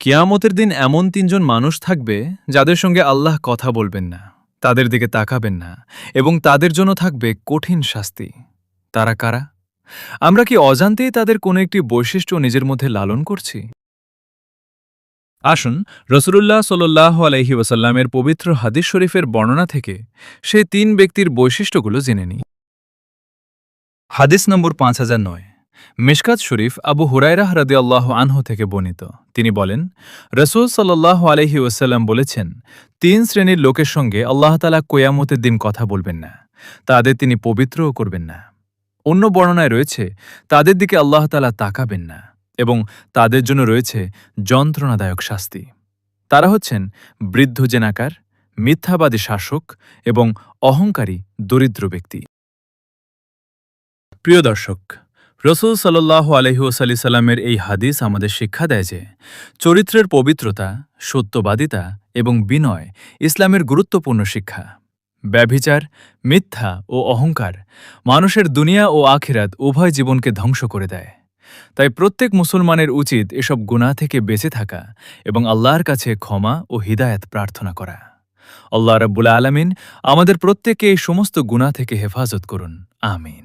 কিয়ামতের দিন এমন তিনজন মানুষ থাকবে যাদের সঙ্গে আল্লাহ কথা বলবেন না, তাদের দিকে তাকাবেন না এবং তাদের জন্য থাকবে কঠিন শাস্তি। তারা কারা? আমরা কি অজান্তেই তাদের কোনো একটি বৈশিষ্ট্য নিজের মধ্যে লালন করছি? আসুন রসুলুল্লাহ সাল্লাল্লাহু আলাইহি ওয়াসাল্লামের পবিত্র হাদিস শরীফের বর্ণনা থেকে সেই তিন ব্যক্তির বৈশিষ্ট্যগুলো জেনে নিই। হাদিস নম্বর 5009, মিশকাত শরীফ আবু হুরায়রাহ রাদিয়াল্লাহু আনহু থেকে বর্ণিত। তিনি বলেন, রাসূল সাল্লাল্লাহু আলাইহি ওয়াসাল্লাম বলেছেন, তিন শ্রেণীর লোকের সঙ্গে আল্লাহ তাআলা কিয়ামতের দিন কথা বলবেন না, তাদের তিনি পবিত্রও করবেন না। অন্য বর্ণনায় রয়েছে, তাদের দিকে আল্লাহ তাআলা তাকাবেন না এবং তাদের জন্য রয়েছে যন্ত্রণাদায়ক শাস্তি। তারা হচ্ছেন বৃদ্ধ জেনাকার, মিথ্যাবাদী শাসক এবং অহংকারী দরিদ্র ব্যক্তি। প্রিয় দর্শক, রসুল সাল্লাল্লাহু আলাইহি ওয়াসাল্লামের এই হাদিস আমাদের শিক্ষা দেয় যে চরিত্রের পবিত্রতা, সত্যবাদিতা এবং বিনয় ইসলামের গুরুত্বপূর্ণ শিক্ষা। ব্যভিচার, মিথ্যা ও অহংকার মানুষের দুনিয়া ও আখিরাত উভয় জীবনকে ধ্বংস করে দেয়। তাই প্রত্যেক মুসলমানের উচিত এসব গুনাহ থেকে বেঁচে থাকা এবং আল্লাহর কাছে ক্ষমা ও হিদায়াত প্রার্থনা করা। আল্লাহ রাব্বুল আলামিন আমাদের প্রত্যেককে এই সমস্ত গুনাহ থেকে হেফাজত করুন। আমিন।